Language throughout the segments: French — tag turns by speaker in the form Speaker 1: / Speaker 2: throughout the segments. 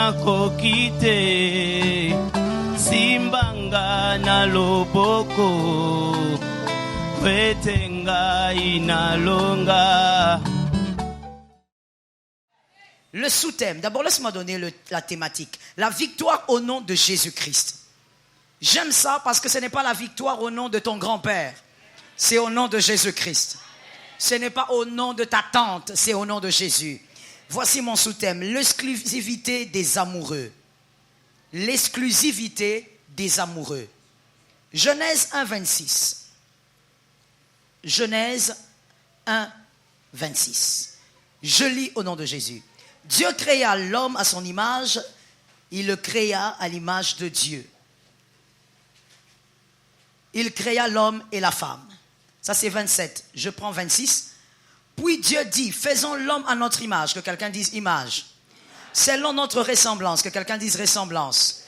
Speaker 1: nakoki te simbanga na loboko kwete ngai nalonga.
Speaker 2: Le sous-thème, d'abord laisse-moi donner la thématique. La victoire au nom de Jésus-Christ. J'aime ça parce que ce n'est pas la victoire au nom de ton grand-père. C'est au nom de Jésus-Christ. Ce n'est pas au nom de ta tante, c'est au nom de Jésus. Voici mon sous-thème, l'exclusivité des amoureux. L'exclusivité des amoureux. Genèse 1, 26. Genèse 1, 26. Je lis au nom de Jésus. Dieu créa l'homme à son image, il le créa à l'image de Dieu. Il créa l'homme et la femme. Ça c'est 27, je prends 26. Puis Dieu dit, faisons l'homme à notre image, que quelqu'un dise image. Selon notre ressemblance, que quelqu'un dise ressemblance.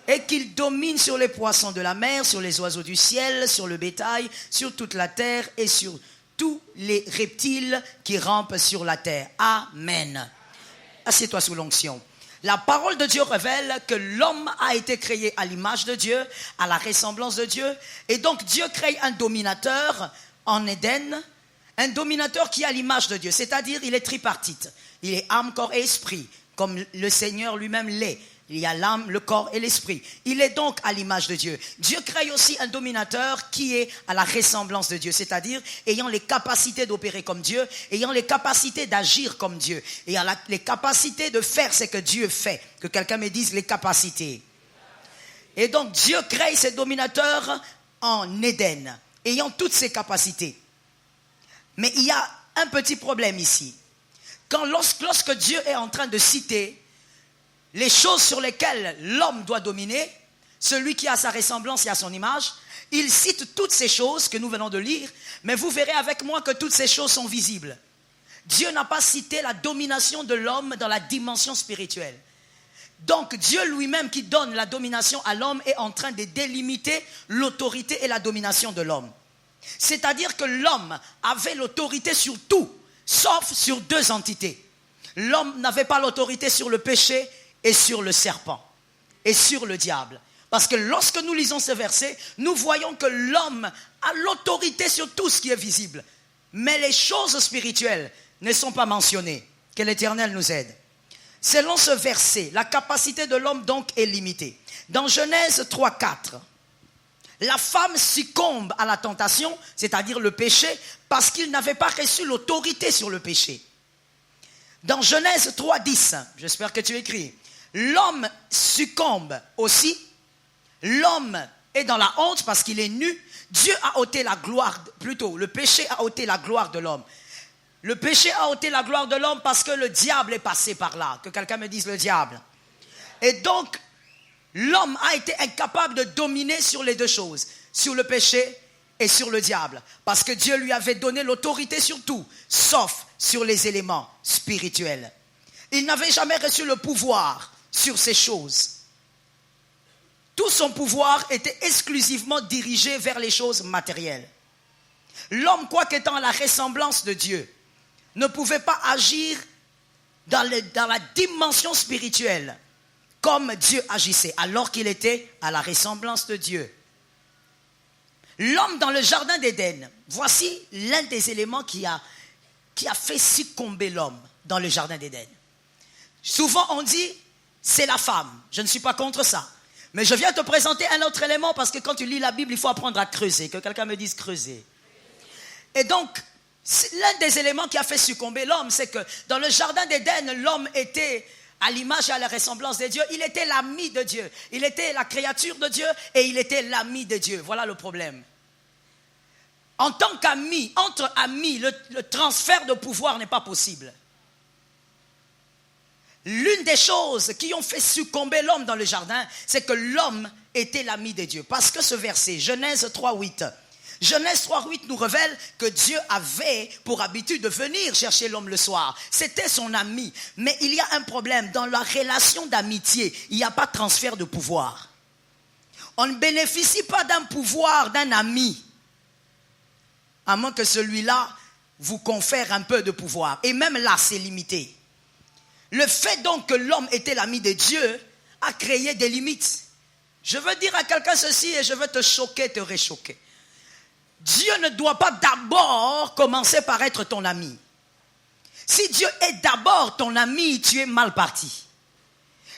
Speaker 2: Et qu'il domine sur les poissons de la mer, sur les oiseaux du ciel, sur le bétail, sur toute la terre et sur tous les reptiles qui rampent sur la terre. Amen. Assieds-toi sous l'onction. La parole de Dieu révèle que l'homme a été créé à l'image de Dieu, à la ressemblance de Dieu. Et donc Dieu crée un dominateur en Éden, un dominateur qui a l'image de Dieu. C'est-à-dire il est tripartite. Il est âme, corps et esprit, comme le Seigneur lui-même l'est. Il y a l'âme, le corps et l'esprit. Il est donc à l'image de Dieu. Dieu crée aussi un dominateur qui est à la ressemblance de Dieu, c'est-à-dire ayant les capacités d'opérer comme Dieu, ayant les capacités d'agir comme Dieu, ayant les capacités de faire ce que Dieu fait. Que quelqu'un me dise les capacités. Et donc Dieu crée ces dominateurs en Éden, ayant toutes ces capacités. Mais il y a un petit problème ici. Lorsque Dieu est en train de citer les choses sur lesquelles l'homme doit dominer, celui qui a sa ressemblance et a son image, il cite toutes ces choses que nous venons de lire, mais vous verrez avec moi que toutes ces choses sont visibles. Dieu n'a pas cité la domination de l'homme dans la dimension spirituelle. Donc Dieu lui-même qui donne la domination à l'homme est en train de délimiter l'autorité et la domination de l'homme. C'est-à-dire que l'homme avait l'autorité sur tout, sauf sur deux entités. L'homme n'avait pas l'autorité sur le péché et sur le serpent et sur le diable. Parce que lorsque nous lisons ce verset, nous voyons que l'homme a l'autorité sur tout ce qui est visible. Mais les choses spirituelles ne sont pas mentionnées. Que l'Éternel nous aide. Selon ce verset, la capacité de l'homme donc est limitée. Dans Genèse 3, 4, la femme succombe à la tentation, c'est-à-dire le péché, parce qu'il n'avait pas reçu l'autorité sur le péché. Dans Genèse 3, 10, j'espère que tu écris, l'homme succombe aussi, l'homme est dans la honte parce qu'il est nu, Dieu a ôté la gloire, plutôt le péché a ôté la gloire de l'homme. Le péché a ôté la gloire de l'homme parce que le diable est passé par là. Que quelqu'un me dise le diable. Et donc, l'homme a été incapable de dominer sur les deux choses, sur le péché et sur le diable. Parce que Dieu lui avait donné l'autorité sur tout, sauf sur les éléments spirituels. Il n'avait jamais reçu le pouvoir sur ces choses. Tout son pouvoir était exclusivement dirigé vers les choses matérielles. L'homme, quoiqu'étant à la ressemblance de Dieu, ne pouvait pas agir dans la dimension spirituelle comme Dieu agissait, alors qu'il était à la ressemblance de Dieu. L'homme dans le jardin d'Éden, voici l'un des éléments qui a fait succomber l'homme dans le jardin d'Éden. Souvent on dit, c'est la femme. Je ne suis pas contre ça. Mais je viens te présenter un autre élément parce que quand tu lis la Bible, il faut apprendre à creuser. Que quelqu'un me dise creuser. Et donc, l'un des éléments qui a fait succomber l'homme, c'est que dans le jardin d'Éden, l'homme était à l'image et à la ressemblance de Dieu. Il était l'ami de Dieu. Il était la créature de Dieu et il était l'ami de Dieu. Voilà le problème. En tant qu'ami, entre amis, le transfert de pouvoir n'est pas possible. L'une des choses qui ont fait succomber l'homme dans le jardin, c'est que l'homme était l'ami de Dieu. Parce que ce verset, Genèse 3.8, Genèse 3.8 nous révèle que Dieu avait pour habitude de venir chercher l'homme le soir. C'était son ami. Mais il y a un problème. Dans la relation d'amitié, il n'y a pas de transfert de pouvoir. On ne bénéficie pas d'un pouvoir d'un ami, à moins que celui-là vous confère un peu de pouvoir. Et même là, c'est limité. Le fait donc que l'homme était l'ami de Dieu a créé des limites. Je veux dire à quelqu'un ceci et je veux te choquer, te réchoquer. Dieu ne doit pas d'abord commencer par être ton ami. Si Dieu est d'abord ton ami, tu es mal parti.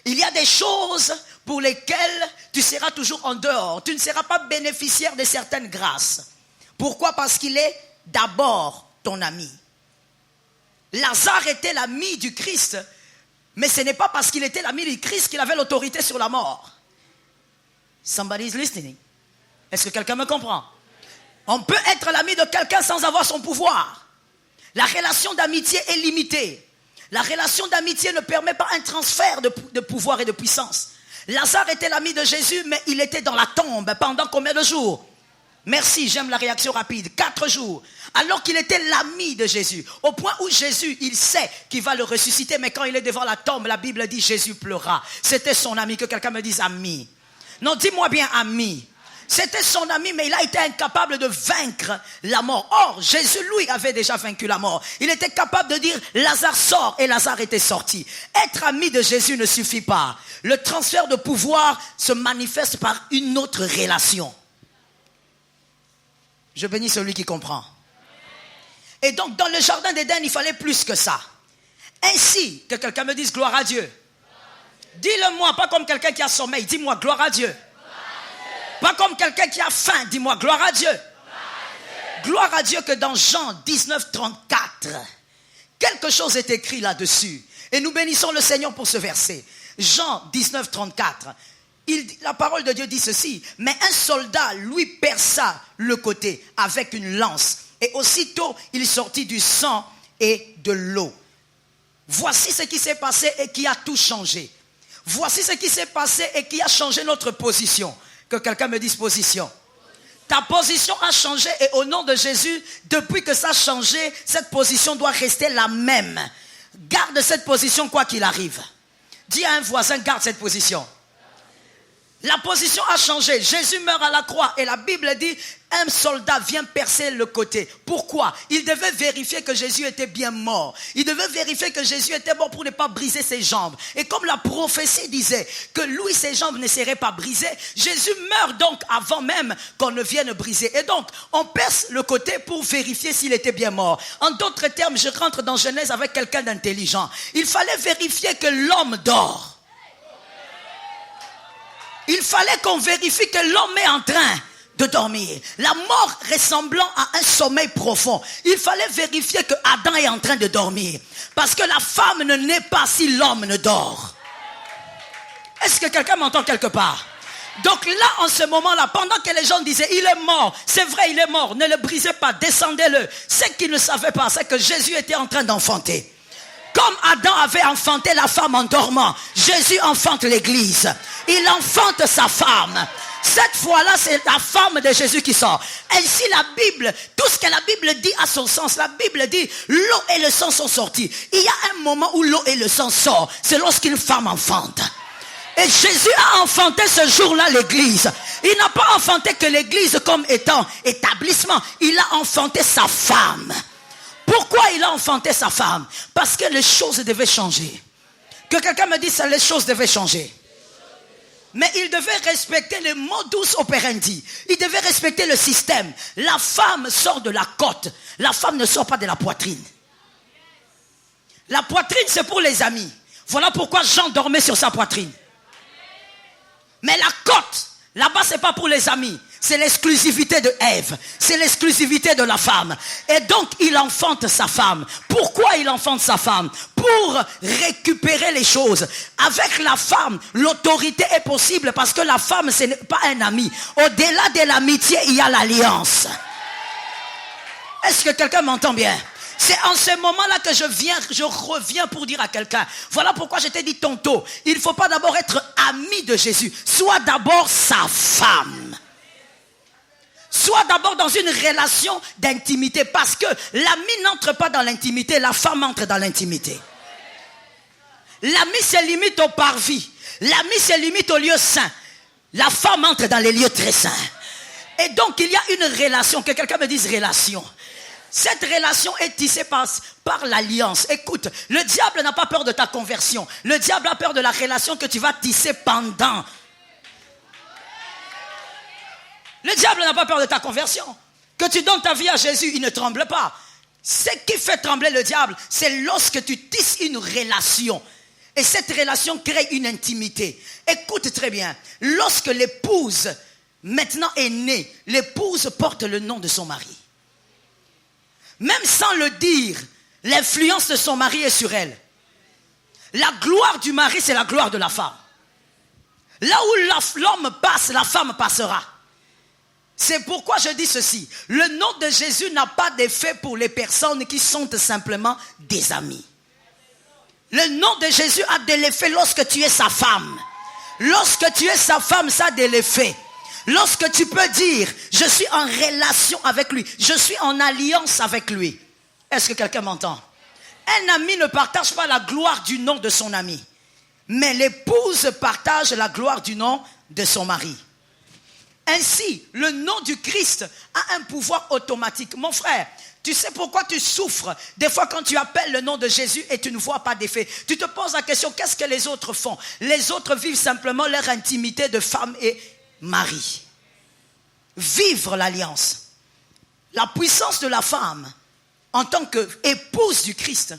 Speaker 2: Il y a des choses pour lesquelles tu seras toujours en dehors. Tu ne seras pas bénéficiaire de certaines grâces. Pourquoi? Parce qu'il est d'abord ton ami. Lazare était l'ami du Christ, mais ce n'est pas parce qu'il était l'ami du Christ qu'il avait l'autorité sur la mort. Somebody is listening. Est-ce que quelqu'un me comprend? On peut être l'ami de quelqu'un sans avoir son pouvoir. La relation d'amitié est limitée. La relation d'amitié ne permet pas un transfert de pouvoir et de puissance. Lazare était l'ami de Jésus, mais il était dans la tombe pendant combien de jours? Merci, j'aime la réaction rapide. 4 jours. Alors qu'il était l'ami de Jésus. Au point où Jésus, il sait qu'il va le ressusciter, mais quand il est devant la tombe, la Bible dit Jésus pleura. C'était son ami. Que quelqu'un me dise ami. Non, dis-moi bien ami. C'était son ami, mais il a été incapable de vaincre la mort. Or, Jésus, lui, avait déjà vaincu la mort. Il était capable de dire, Lazare sort, et Lazare était sorti. Être ami de Jésus ne suffit pas. Le transfert de pouvoir se manifeste par une autre relation. Je bénis celui qui comprend. Et donc, dans le jardin d'Éden, il fallait plus que ça. Ainsi, que quelqu'un me dise gloire à Dieu. Dis-le-moi, pas comme quelqu'un qui a sommeil. Dis-moi gloire à Dieu. Pas comme quelqu'un qui a faim. Dis-moi gloire à Dieu. Gloire à Dieu que dans Jean 19, 34, quelque chose est écrit là-dessus. Et nous bénissons le Seigneur pour ce verset. Jean 19, 34. La parole de Dieu dit ceci. Mais un soldat lui perça le côté avec une lance. Et aussitôt, il sortit du sang et de l'eau. Voici ce qui s'est passé et qui a tout changé. Voici ce qui s'est passé et qui a changé notre position. Que quelqu'un me dise position. Ta position a changé et au nom de Jésus, depuis que ça a changé, cette position doit rester la même. Garde cette position quoi qu'il arrive. Dis à un voisin, garde cette position. La position a changé. Jésus meurt à la croix et la Bible dit un soldat vient percer le côté. Pourquoi? Il devait vérifier que Jésus était bien mort. Il devait vérifier que Jésus était mort pour ne pas briser ses jambes. Et comme la prophétie disait que lui, ses jambes ne seraient pas brisées, Jésus meurt donc avant même qu'on ne vienne briser. Et donc, on perce le côté pour vérifier s'il était bien mort. En d'autres termes, je rentre dans Genèse avec quelqu'un d'intelligent. Il fallait vérifier que l'homme dort. Il fallait qu'on vérifie que l'homme est en train de dormir. La mort ressemblant à un sommeil profond. Il fallait vérifier que Adam est en train de dormir. Parce que la femme ne naît pas si l'homme ne dort. Est-ce que quelqu'un m'entend quelque part? Donc là, en ce moment-là, pendant que les gens disaient, il est mort, c'est vrai, il est mort, ne le brisez pas, descendez-le. Ce qu'ils ne savaient pas, c'est que Jésus était en train d'enfanter. Comme Adam avait enfanté la femme en dormant, Jésus enfante l'église. Il enfante sa femme. Cette fois-là, c'est la femme de Jésus qui sort. Ainsi, la Bible, tout ce que la Bible dit a son sens. La Bible dit, l'eau et le sang sont sortis. Il y a un moment où l'eau et le sang sortent. C'est lorsqu'une femme enfante. Et Jésus a enfanté ce jour-là l'église. Il n'a pas enfanté que l'église comme étant établissement. Il a enfanté sa femme. Pourquoi il a enfanté sa femme? Parce que les choses devaient changer. Que quelqu'un me dise que les choses devaient changer. Mais il devait respecter le modus operandi. Il devait respecter le système. La femme sort de la côte. La femme ne sort pas de la poitrine. La poitrine, c'est pour les amis. Voilà pourquoi Jean dormait sur sa poitrine. Mais la côte, là-bas, c'est pas pour les amis. C'est l'exclusivité de Ève. C'est l'exclusivité de la femme. Et donc, il enfante sa femme. Pourquoi il enfante sa femme? Pour récupérer les choses. Avec la femme, l'autorité est possible parce que la femme, ce n'est pas un ami. Au-delà de l'amitié, il y a l'alliance. Est-ce que quelqu'un m'entend bien? C'est en ce moment-là que je reviens pour dire à quelqu'un, voilà pourquoi je t'ai dit tantôt, il ne faut pas d'abord être ami de Jésus. Sois d'abord sa femme. Sois d'abord dans une relation d'intimité parce que l'ami n'entre pas dans l'intimité, la femme entre dans l'intimité. L'ami se limite au parvis. L'ami se limite au lieu saint. La femme entre dans les lieux très saints. Et donc il y a une relation, que quelqu'un me dise relation. Cette relation est tissée par l'alliance. Écoute, le diable n'a pas peur de ta conversion. Le diable a peur de la relation que tu vas tisser pendant. Le diable n'a pas peur de ta conversion. Que tu donnes ta vie à Jésus, il ne tremble pas. Ce qui fait trembler le diable, c'est lorsque tu tisses une relation. Et cette relation crée une intimité. Écoute très bien. Lorsque l'épouse maintenant est née, l'épouse porte le nom de son mari. Même sans le dire, l'influence de son mari est sur elle. La gloire du mari, c'est la gloire de la femme. Là où l'homme passe, la femme passera. C'est pourquoi je dis ceci. Le nom de Jésus n'a pas d'effet pour les personnes qui sont simplement des amis. Le nom de Jésus a de l'effet lorsque tu es sa femme. Lorsque tu es sa femme, ça a de l'effet. Lorsque tu peux dire, je suis en relation avec lui, je suis en alliance avec lui. Est-ce que quelqu'un m'entend? Un ami ne partage pas la gloire du nom de son ami. Mais l'épouse partage la gloire du nom de son mari. Ainsi, le nom du Christ a un pouvoir automatique. Mon frère, tu sais pourquoi tu souffres des fois quand tu appelles le nom de Jésus et tu ne vois pas d'effet? Tu te poses la question, qu'est-ce que les autres font? Les autres vivent simplement leur intimité de femme et mari. Vivre l'alliance. La puissance de la femme en tant qu'épouse du Christ,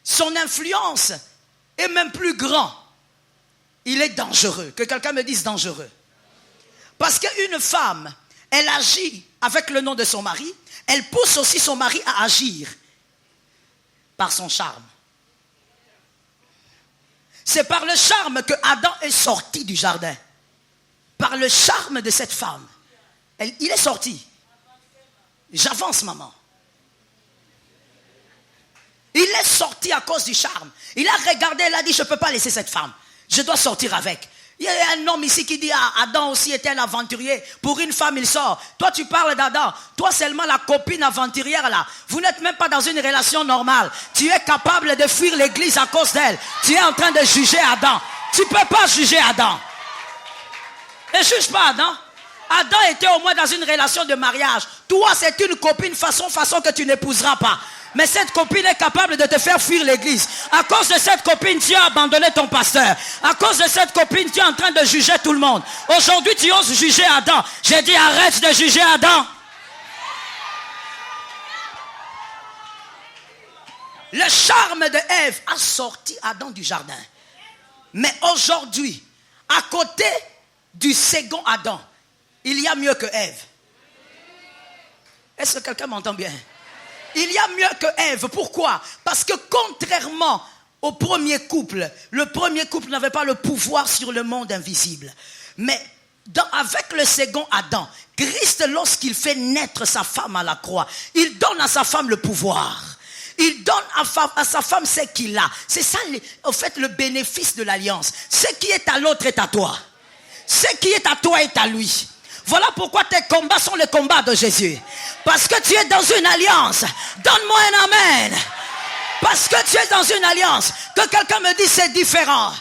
Speaker 2: son influence est même plus grande. Il est dangereux. Que quelqu'un me dise dangereux. Parce qu'une femme, elle agit avec le nom de son mari, elle pousse aussi son mari à agir par son charme. C'est par le charme que Adam est sorti du jardin. Par le charme de cette femme. Il est sorti. J'avance, maman. Il est sorti à cause du charme. Il a regardé, il a dit, je ne peux pas laisser cette femme. Je dois sortir avec. Il y a un homme ici qui dit, Adam aussi était un aventurier. Pour une femme, il sort. Toi, tu parles d'Adam. Toi, seulement la copine aventurière là. Vous n'êtes même pas dans une relation normale. Tu es capable de fuir l'église à cause d'elle. Tu es en train de juger Adam. Tu ne peux pas juger Adam. Ne juge pas Adam. Adam était au moins dans une relation de mariage. Toi, c'est une copine façon que tu n'épouseras pas. Mais cette copine est capable de te faire fuir l'église. À cause de cette copine, tu as abandonné ton pasteur. À cause de cette copine, tu es en train de juger tout le monde. Aujourd'hui, tu oses juger Adam. J'ai dit arrête de juger Adam. Le charme de Ève a sorti Adam du jardin. Mais aujourd'hui, à côté du second Adam, il y a mieux que Ève. Est-ce que quelqu'un m'entend bien? Il y a mieux que Ève. Pourquoi? Parce que contrairement au premier couple, le premier couple n'avait pas le pouvoir sur le monde invisible. Mais avec le second Adam, Christ, lorsqu'il fait naître sa femme à la croix, il donne à sa femme le pouvoir. Il donne à sa femme ce qu'il a. C'est ça, en fait, le bénéfice de l'alliance. Ce qui est à l'autre est à toi. Ce qui est à toi est à lui. Voilà pourquoi tes combats sont les combats de Jésus. Parce que tu es dans une alliance. Donne-moi un amen. Parce que tu es dans une alliance. Que quelqu'un me dise c'est différent.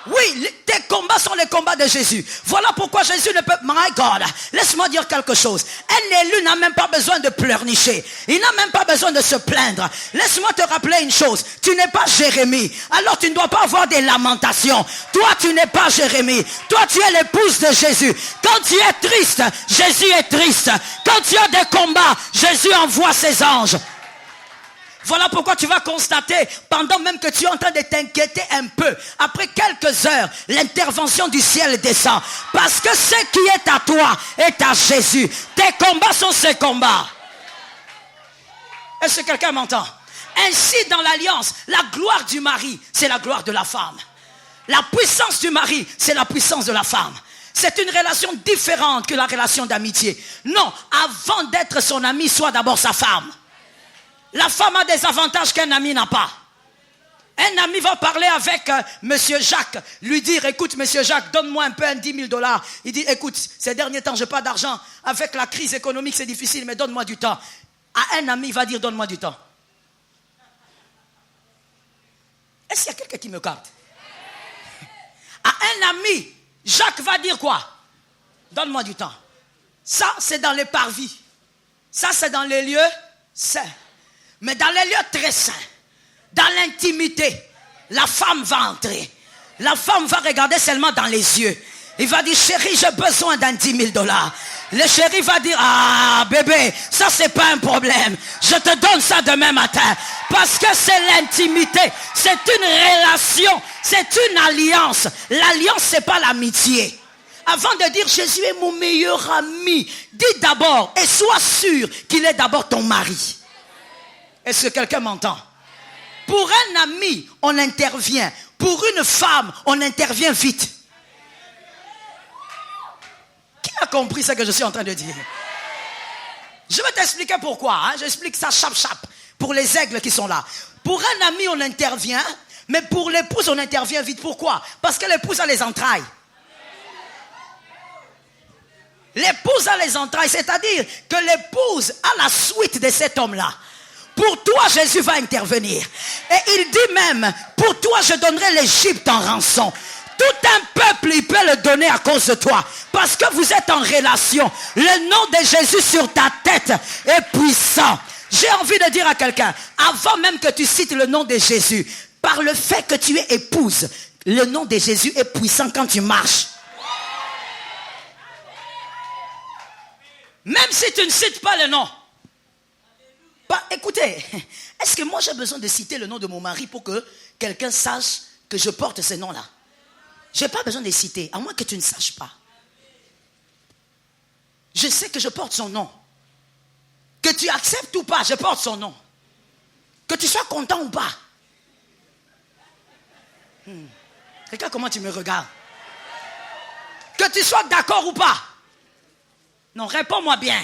Speaker 2: Oui, tes combats sont les combats de Jésus. Voilà pourquoi Jésus ne peut... My God, laisse-moi dire quelque chose. Un élu n'a même pas besoin de pleurnicher. Il n'a même pas besoin de se plaindre. Laisse-moi te rappeler une chose. Tu n'es pas Jérémie. Alors tu ne dois pas avoir des lamentations. Toi, tu n'es pas Jérémie. Toi, tu es l'épouse de Jésus. Quand tu es triste, Jésus est triste. Quand tu as des combats, Jésus envoie ses anges. Voilà pourquoi tu vas constater, pendant même que tu es en train de t'inquiéter un peu, après quelques heures, l'intervention du ciel descend. Parce que ce qui est à toi est à Jésus. Tes combats sont ses combats. Est-ce que quelqu'un m'entend? Ainsi, dans l'alliance, la gloire du mari, c'est la gloire de la femme. La puissance du mari, c'est la puissance de la femme. C'est une relation différente que la relation d'amitié. Non, avant d'être son ami, sois d'abord sa femme. La femme a des avantages qu'un ami n'a pas. Un ami va parler avec monsieur Jacques, lui dire, écoute monsieur Jacques, donne-moi un peu un 10 000 $. Il dit, écoute, ces derniers temps, je n'ai pas d'argent. Avec la crise économique, c'est difficile, mais donne-moi du temps. À un ami, il va dire, donne-moi du temps. Est-ce qu'il y a quelqu'un qui me capte? À un ami, Jacques va dire quoi? Donne-moi du temps. Ça, c'est dans les parvis. Ça, c'est dans les lieux saint. Mais dans les lieux très saints, dans l'intimité, la femme va entrer. La femme va regarder seulement dans les yeux. Il va dire, chérie, j'ai besoin d'un 10 000 $. Le chéri va dire, ah bébé, ça c'est pas un problème. Je te donne ça demain matin. Parce que c'est l'intimité. C'est une relation. C'est une alliance. L'alliance, c'est pas l'amitié. Avant de dire Jésus est mon meilleur ami, dis d'abord et sois sûr qu'il est d'abord ton mari. Est-ce que quelqu'un m'entend? Pour un ami, on intervient. Pour une femme, on intervient vite. Qui a compris ce que je suis en train de dire? Je vais t'expliquer pourquoi. J'explique ça chap-chap pour les aigles qui sont là. Pour un ami, on intervient, mais pour l'épouse, on intervient vite. Pourquoi? Parce que l'épouse a les entrailles. L'épouse a les entrailles, c'est-à-dire que l'épouse a la suite de cet homme-là. Pour toi, Jésus va intervenir. Et il dit même, pour toi, je donnerai l'Égypte en rançon. Tout un peuple, il peut le donner à cause de toi. Parce que vous êtes en relation. Le nom de Jésus sur ta tête est puissant. J'ai envie de dire à quelqu'un, avant même que tu cites le nom de Jésus, par le fait que tu es épouse, le nom de Jésus est puissant quand tu marches. Même si tu ne cites pas le nom. Écoutez, est-ce que moi j'ai besoin de citer le nom de mon mari pour que quelqu'un sache que je porte ce nom-là? Je n'ai pas besoin de citer, à moins que tu ne saches pas. Je sais que je porte son nom. Que tu acceptes ou pas, je porte son nom. Que tu sois content ou pas. Regarde comment tu me regardes. Que tu sois d'accord ou pas. Non, réponds-moi bien.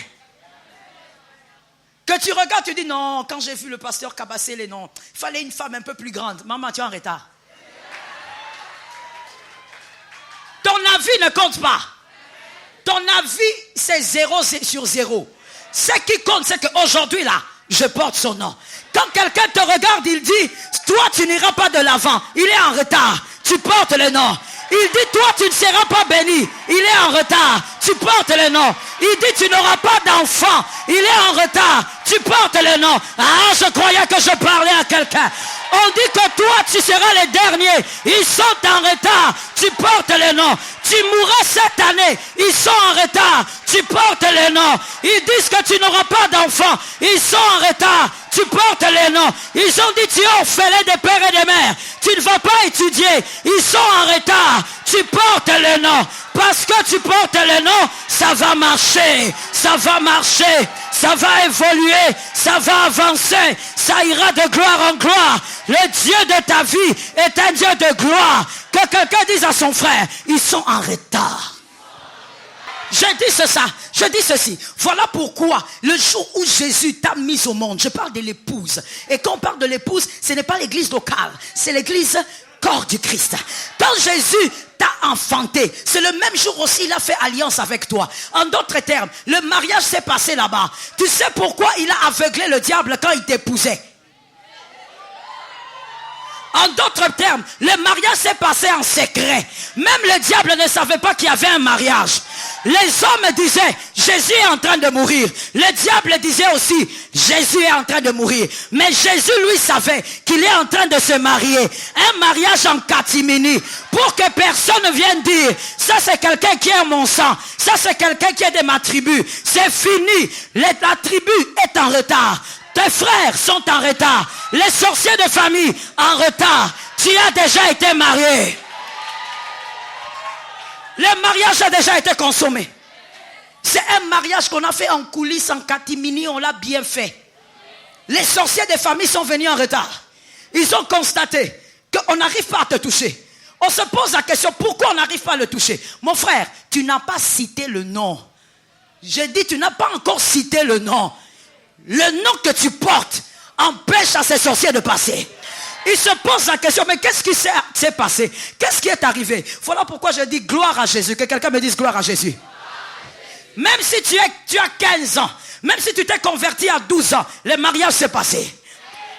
Speaker 2: Que tu regardes, tu dis non, quand j'ai vu le pasteur cabasser les noms, il fallait une femme un peu plus grande. Maman, tu es en retard. Ton avis ne compte pas. Ton avis, c'est 0 sur 0. Ce qui compte, c'est qu'aujourd'hui, là, je porte son nom. Quand quelqu'un te regarde, il dit, toi, tu n'iras pas de l'avant. Il est en retard. Tu portes le nom. Il dit, toi, tu ne seras pas béni. Il est en retard. Tu portes le nom. Il dit, tu n'auras pas d'enfant. Il est en retard. Tu portes le nom. Ah, je croyais que je parlais à quelqu'un. On dit que toi, tu seras le dernier. Ils sont en retard. Tu portes le nom. Tu mourras cette année. Ils sont en retard. Tu portes le nom. Ils disent que tu n'auras pas d'enfant. Ils sont en retard. Tu portes le nom. Ils ont dit, tu es orphelin des pères et des mères. Tu ne vas pas étudier. Ils sont en retard. Tu portes le nom. Parce que tu portes le nom, ça va marcher. Ça va marcher. Ça va évoluer. Ça va avancer. Ça ira de gloire en gloire. Le Dieu de ta vie est un Dieu de gloire. Que quelqu'un dise à son frère, ils sont en retard. Je dis ceci. Voilà pourquoi le jour où Jésus t'a mis au monde, je parle de l'épouse. Et quand on parle de l'épouse, ce n'est pas l'église locale, c'est l'église corps du Christ. Quand Jésus t'a enfanté, c'est le même jour aussi il a fait alliance avec toi. En d'autres termes, le mariage s'est passé là-bas. Tu sais pourquoi il a aveuglé le diable quand il t'épousait? En d'autres termes, le mariage s'est passé en secret. Même le diable ne savait pas qu'il y avait un mariage. Les hommes disaient, Jésus est en train de mourir. Le diable disait aussi, Jésus est en train de mourir. Mais Jésus, lui, savait qu'il est en train de se marier. Un mariage en catimini. Pour que personne ne vienne dire, ça c'est quelqu'un qui est mon sang. Ça c'est quelqu'un qui est de ma tribu. C'est fini. La tribu est en retard. Tes frères sont en retard. Les sorciers de famille en retard. Tu as déjà été marié. Le mariage a déjà été consommé. C'est un mariage qu'on a fait en coulisses, en catimini, on l'a bien fait. Les sorciers de famille sont venus en retard. Ils ont constaté qu'on n'arrive pas à te toucher. On se pose la question, pourquoi on n'arrive pas à le toucher? Mon frère, tu n'as pas cité le nom. J'ai dit, tu n'as pas encore cité le nom. Le nom que tu portes empêche à ces sorciers de passer. Ils se posent la question, mais qu'est-ce qui s'est passé? Qu'est-ce qui est arrivé? Voilà pourquoi je dis gloire à Jésus. Que quelqu'un me dise gloire à Jésus. Même si tu as 15 ans, même si tu t'es converti à 12 ans, le mariage s'est passé.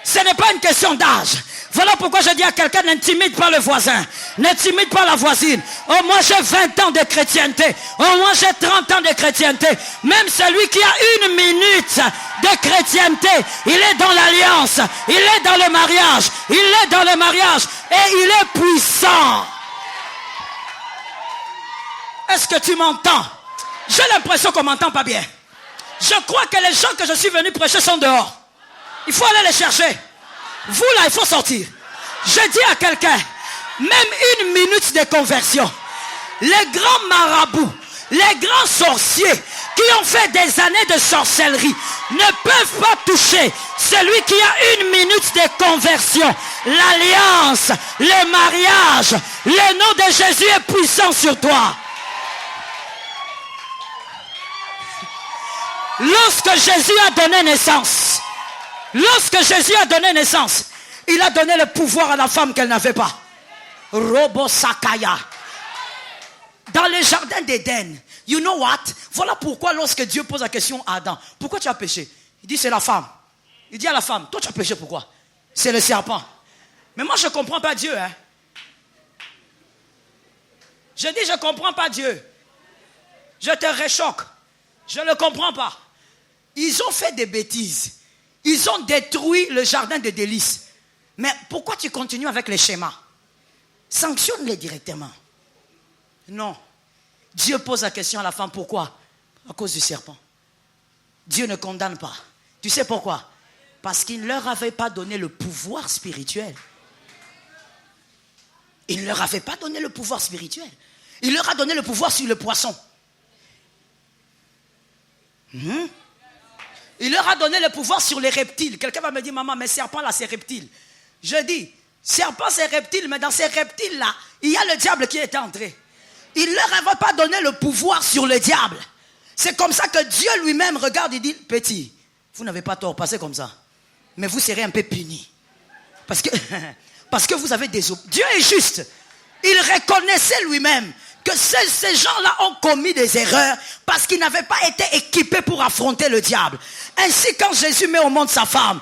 Speaker 2: Ce n'est pas une question d'âge. Voilà pourquoi je dis à quelqu'un, n'intimide pas le voisin. N'intimide pas la voisine. Oh, moi j'ai 20 ans de chrétienté. Oh, moi j'ai 30 ans de chrétienté. Même celui qui a 1 minute de chrétienté, il est dans l'alliance. Il est dans le mariage. Il est dans le mariage. Et il est puissant. Est-ce que tu m'entends? J'ai l'impression qu'on ne m'entend pas bien. Je crois que les gens que je suis venu prêcher sont dehors. Il faut aller les chercher. Vous là, il faut sortir. Je dis à quelqu'un, même 1 minute de conversion, les grands marabouts, les grands sorciers qui ont fait des années de sorcellerie ne peuvent pas toucher celui qui a 1 minute de conversion. L'alliance, le mariage, le nom de Jésus est puissant sur toi. Lorsque Jésus a donné naissance, il a donné le pouvoir à la femme qu'elle n'avait pas. Robo Sakaya. Dans le jardin d'Éden, you know what? Voilà pourquoi lorsque Dieu pose la question à Adam, pourquoi tu as péché? Il dit c'est la femme. Il dit à la femme, toi tu as péché pourquoi? C'est le serpent. Mais moi je ne comprends pas Dieu. Hein? Je dis je ne comprends pas Dieu. Je te réchoque. Je ne comprends pas. Ils ont fait des bêtises. Ils ont détruit le jardin de délices. Mais pourquoi tu continues avec les schémas? Sanctionne-les directement. Non. Dieu pose la question à la femme. Pourquoi? À cause du serpent. Dieu ne condamne pas. Tu sais pourquoi? Parce qu'il ne leur avait pas donné le pouvoir spirituel. Il ne leur avait pas donné le pouvoir spirituel. Il leur a donné le pouvoir sur le poisson. Il leur a donné le pouvoir sur les reptiles. Quelqu'un va me dire, maman, mais serpent là, c'est reptile. Je dis, serpent c'est reptile, mais dans ces reptiles-là, il y a le diable qui est entré. Il ne leur avait pas donné le pouvoir sur le diable. C'est comme ça que Dieu lui-même regarde et dit, petit, vous n'avez pas tort, passez comme ça. Mais vous serez un peu punis. Parce que vous avez des... Dieu est juste. Il reconnaissait lui-même que ces gens-là ont commis des erreurs parce qu'ils n'avaient pas été équipés pour affronter le diable. Ainsi, quand Jésus met au monde sa femme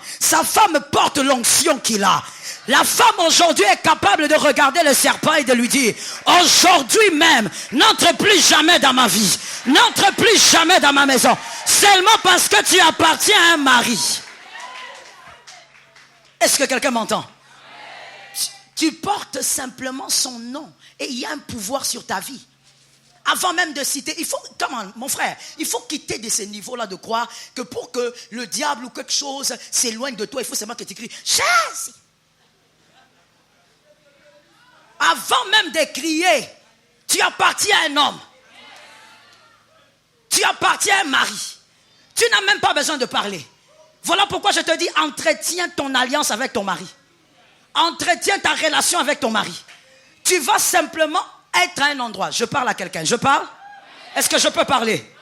Speaker 2: porte l'onction qu'il a. La femme aujourd'hui est capable de regarder le serpent et de lui dire, aujourd'hui même, n'entre plus jamais dans ma vie, n'entre plus jamais dans ma maison, seulement parce que tu appartiens à un mari. Est-ce que quelqu'un m'entend? Tu portes simplement son nom et il y a un pouvoir sur ta vie. Avant même de citer, il faut, comment, mon frère, il faut quitter de ces niveaux-là de croire que pour que le diable ou quelque chose s'éloigne de toi, il faut seulement que tu cries Jésus. Avant même de crier, tu appartiens à un homme. Tu appartiens à un mari. Tu n'as même pas besoin de parler. Voilà pourquoi je te dis, entretiens ton alliance avec ton mari. Entretiens ta relation avec ton mari. Tu vas simplement être à un endroit. Je parle à quelqu'un. Je parle? Est-ce que je peux parler?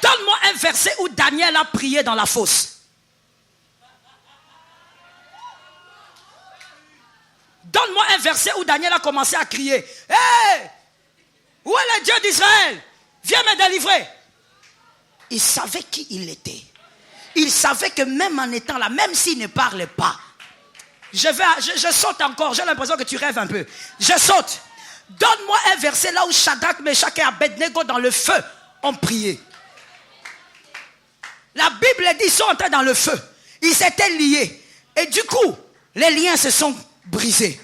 Speaker 2: Donne-moi un verset où Daniel a prié dans la fosse. Donne-moi un verset où Daniel a commencé à crier. Hey! Où est le Dieu d'Israël? Viens me délivrer. Il savait qui il était. Il savait que même en étant là, même s'il ne parlait pas, je saute encore. J'ai l'impression que tu rêves un peu. Je saute. Donne-moi un verset là où Shadrach, Meshach et Abednego dans le feu ont prié. La Bible dit qu'ils sont entrés dans le feu. Ils s'étaient liés. Et du coup, les liens se sont brisés.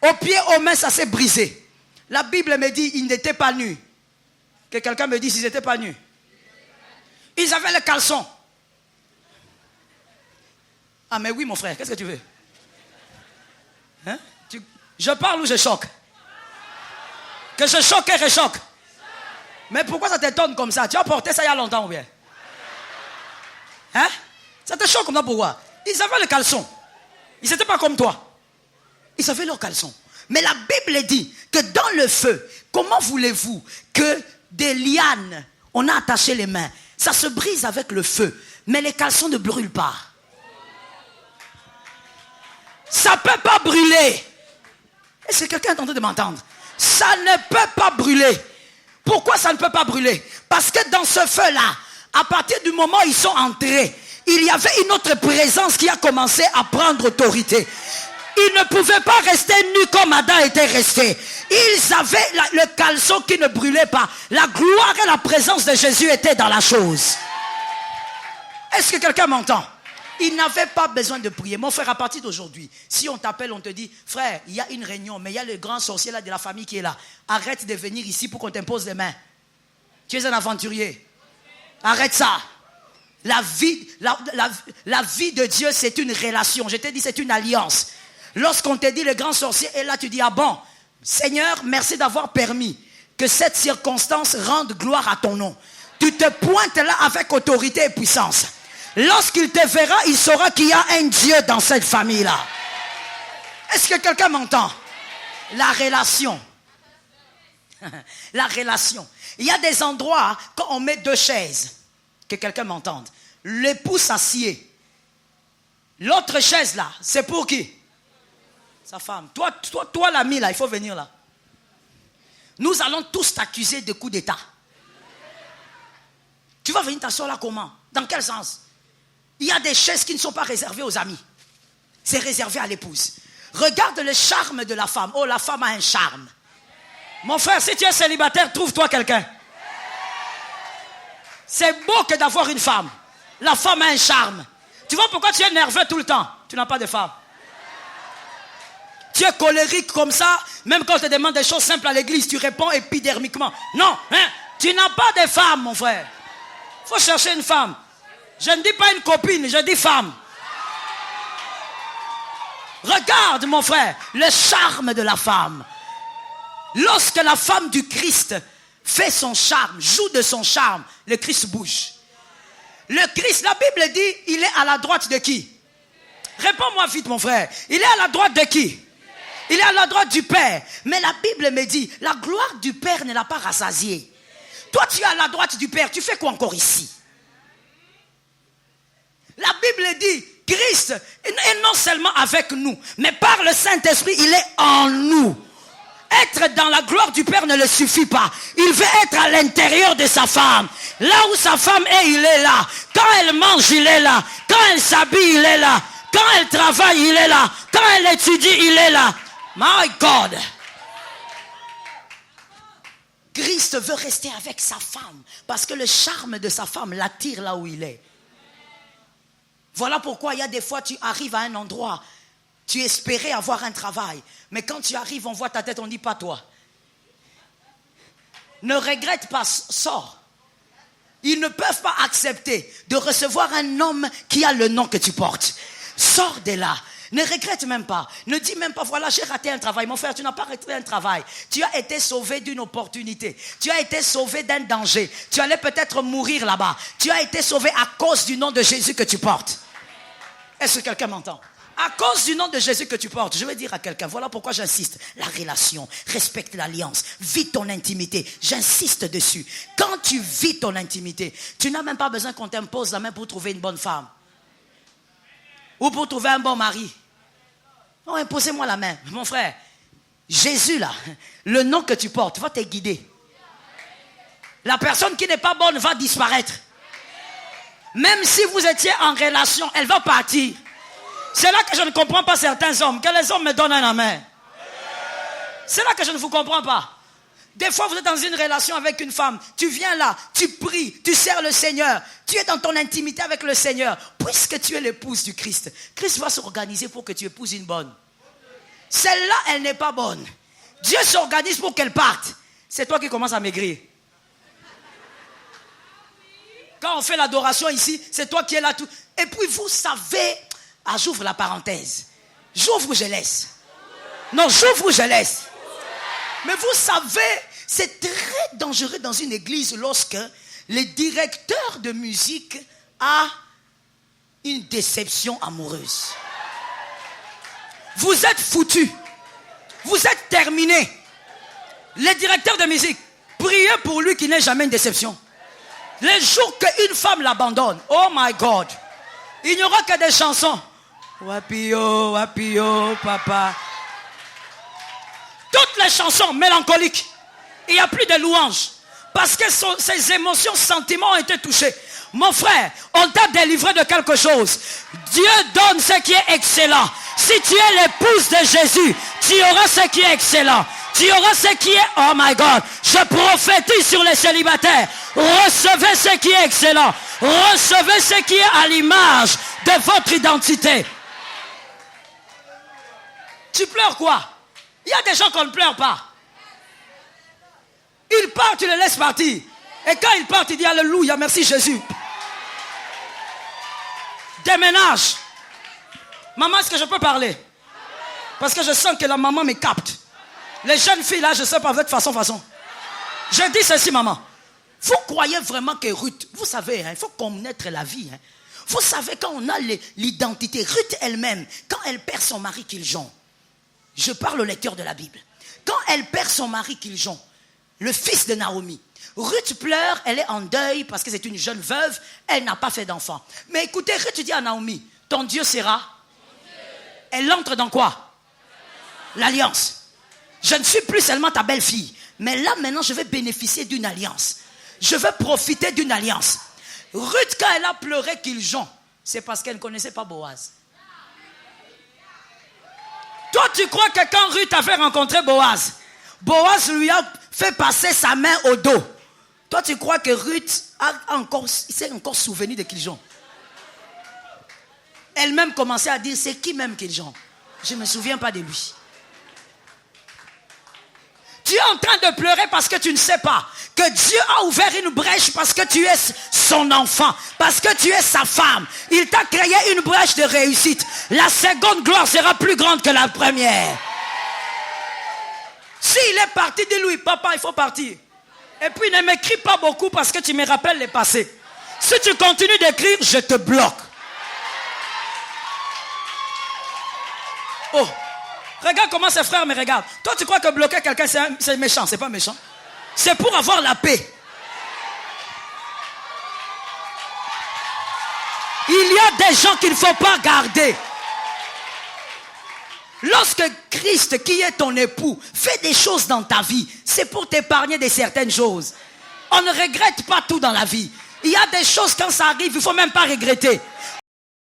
Speaker 2: Aux pieds, aux mains, ça s'est brisé. La Bible me dit qu'ils n'étaient pas nus. Que quelqu'un me dise qu'ils n'étaient pas nus. Ils avaient le caleçon. Ah mais oui mon frère, qu'est-ce que tu veux? Hein? Je parle ou je choque? Que je choque et rechoque? Mais pourquoi ça t'étonne comme ça? Tu as porté ça il y a longtemps ou bien? Hein? Ça te choque comme ça pourquoi? Ils avaient le caleçon. Ils n'étaient pas comme toi. Ils avaient leur caleçon. Mais la Bible dit que dans le feu, comment voulez-vous que des lianes, on a attaché les mains, ça se brise avec le feu, mais les caleçons ne brûlent pas. Ça ne peut pas brûler. Est-ce que quelqu'un est en train de m'entendre? Ça ne peut pas brûler. Pourquoi ça ne peut pas brûler? Parce que dans ce feu-là, à partir du moment où ils sont entrés, il y avait une autre présence qui a commencé à prendre autorité. Ils ne pouvaient pas rester nus comme Adam était resté. Ils avaient le caleçon qui ne brûlait pas. La gloire et la présence de Jésus étaient dans la chose. Est-ce que quelqu'un m'entend? Ils n'avaient pas besoin de prier. Mon frère, à partir d'aujourd'hui, si on t'appelle, on te dit, frère, il y a une réunion, mais il y a le grand sorcier là de la famille qui est là. Arrête de venir ici pour qu'on t'impose les mains. Tu es un aventurier. Arrête ça. La vie de Dieu, c'est une relation. Je t'ai dit, c'est une alliance. Lorsqu'on te dit le grand sorcier est là, tu dis, ah bon, Seigneur, merci d'avoir permis que cette circonstance rende gloire à ton nom. Tu te pointes là avec autorité et puissance. Lorsqu'il te verra, il saura qu'il y a un Dieu dans cette famille-là. Est-ce que quelqu'un m'entend? La relation. La relation. Il y a des endroits, quand on met 2 chaises, que quelqu'un m'entende, l'époux s'assied. L'autre chaise là, c'est pour qui? Sa femme. Toi l'ami là, il faut venir là. Nous allons tous t'accuser de coup d'état. Tu vas venir t'asseoir là comment? Dans quel sens? Il y a des chaises qui ne sont pas réservées aux amis. C'est réservé à l'épouse. Regarde le charme de la femme. Oh, la femme a un charme. Mon frère, si tu es célibataire, trouve-toi quelqu'un. C'est beau que d'avoir une femme. La femme a un charme. Tu vois pourquoi tu es nerveux tout le temps? Tu n'as pas de femme. Tu es colérique comme ça, même quand on te demande des choses simples à l'église, tu réponds épidermiquement. Non, hein? Tu n'as pas de femme, mon frère. Il faut chercher une femme. Je ne dis pas une copine, je dis femme. Regarde, mon frère, le charme de la femme. Lorsque la femme du Christ fait son charme, joue de son charme, le Christ bouge. Le Christ, la Bible dit, il est à la droite de qui? Réponds-moi vite, mon frère. Il est à la droite de qui? Il est à la droite du Père. Mais la Bible me dit, la gloire du Père ne l'a pas rassasié. Toi, tu es à la droite du Père. Tu fais quoi encore ici? La Bible dit, Christ est non seulement avec nous, mais par le Saint-Esprit, il est en nous. Être dans la gloire du Père ne le suffit pas. Il veut être à l'intérieur de sa femme. Là où sa femme est, il est là. Quand elle mange, il est là. Quand elle s'habille, il est là. Quand elle travaille, il est là. Quand elle étudie, il est là. My God. Christ veut rester avec sa femme parce que le charme de sa femme l'attire là où il est. Voilà pourquoi il y a des fois tu arrives à un endroit, tu espérais avoir un travail, mais quand tu arrives, on voit ta tête, on dit pas toi. Ne regrette pas, sors. Ils ne peuvent pas accepter de recevoir un homme qui a le nom que tu portes. Sors de là. Ne regrette même pas. Ne dis même pas, voilà, j'ai raté un travail. Mon frère, tu n'as pas raté un travail. Tu as été sauvé d'une opportunité. Tu as été sauvé d'un danger. Tu allais peut-être mourir là-bas. Tu as été sauvé à cause du nom de Jésus que tu portes. Est-ce que quelqu'un m'entend? À cause du nom de Jésus que tu portes, je vais dire à quelqu'un, voilà pourquoi j'insiste. La relation, respecte l'alliance, vis ton intimité. J'insiste dessus. Quand tu vis ton intimité, tu n'as même pas besoin qu'on t'impose la main pour trouver une bonne femme. Ou pour trouver un bon mari. Non, imposez-moi la main. Mon frère, Jésus là, le nom que tu portes va te guider. La personne qui n'est pas bonne va disparaître. Même si vous étiez en relation, elle va partir. C'est là que je ne comprends pas certains hommes. Que les hommes me donnent un amen. C'est là que je ne vous comprends pas. Des fois, vous êtes dans une relation avec une femme. Tu viens là, tu pries, tu sers le Seigneur. Tu es dans ton intimité avec le Seigneur. Puisque tu es l'épouse du Christ, Christ va s'organiser pour que tu épouses une bonne. Celle-là, elle n'est pas bonne. Dieu s'organise pour qu'elle parte. C'est toi qui commences à maigrir. Quand on fait l'adoration ici, c'est toi qui es là tout. Et puis vous savez, j'ouvre la parenthèse. J'ouvre ou je laisse? Non, j'ouvre ou je laisse? Mais vous savez, c'est très dangereux dans une église lorsque le directeur de musique a une déception amoureuse. Vous êtes foutus. Vous êtes terminés. Le directeur de musique, priez pour lui qu'il n'ait jamais une déception. Les jours qu'une femme l'abandonne, oh my God, il n'y aura que des chansons. Wapio, wapio, papa. Toutes les chansons mélancoliques. Il n'y a plus de louanges. Parce que ses émotions, sentiments ont été touchés. Mon frère, on t'a délivré de quelque chose. Dieu donne ce qui est excellent. Si tu es l'épouse de Jésus, tu auras ce qui est excellent. Tu auras ce qui est... Oh my God. Je prophétise sur les célibataires. Recevez ce qui est excellent. Recevez ce qui est à l'image de votre identité. Tu pleures quoi? Il y a des gens qu'on ne pleure pas. Ils partent, tu les laisses partir. Et quand ils partent, ils disent Alléluia, merci Jésus. Déménage. Maman, est-ce que je peux parler? Parce que je sens que la maman me capte. Les jeunes filles là, je sais pas, votre façon. Je dis ceci, maman. Vous croyez vraiment que Ruth, vous savez, il faut connaître la vie. Vous savez, quand on a l'identité, Ruth elle-même, quand elle perd son mari Kiljon, je parle au lecteur de la Bible. Quand elle perd son mari Kiljon, le fils de Naomi, Ruth pleure, elle est en deuil parce que c'est une jeune veuve, elle n'a pas fait d'enfant. Mais écoutez, Ruth dit à Naomi, ton Dieu sera. Elle entre dans quoi? L'alliance. Je ne suis plus seulement ta belle-fille, mais là maintenant je vais bénéficier d'une alliance. Je vais profiter d'une alliance. Ruth, quand elle a pleuré Kiljon, c'est parce qu'elle ne connaissait pas Boaz. Toi, tu crois que quand Ruth avait rencontré Boaz, Boaz lui a fait passer sa main au dos. Toi, tu crois que Ruth s'est encore souvenu de Kiljon. Elle-même commençait à dire, c'est qui même Kiljon? Je ne me souviens pas de lui. Tu es en train de pleurer parce que tu ne sais pas que Dieu a ouvert une brèche parce que tu es son enfant, parce que tu es sa femme. Il t'a créé une brèche de réussite. La seconde gloire sera plus grande que la première. S'il est parti, dis-lui, papa, il faut partir. Et puis ne m'écris pas beaucoup parce que tu me rappelles le passé. Si tu continues d'écrire, je te bloque. Oh, regarde comment ses frères me regardent. Toi, tu crois que bloquer quelqu'un, c'est méchant? C'est pas méchant. C'est pour avoir la paix. Il y a des gens qu'il ne faut pas garder. Lorsque Christ, qui est ton époux, fait des choses dans ta vie, c'est pour t'épargner de certaines choses. On ne regrette pas tout dans la vie. Il y a des choses, quand ça arrive, il ne faut même pas regretter.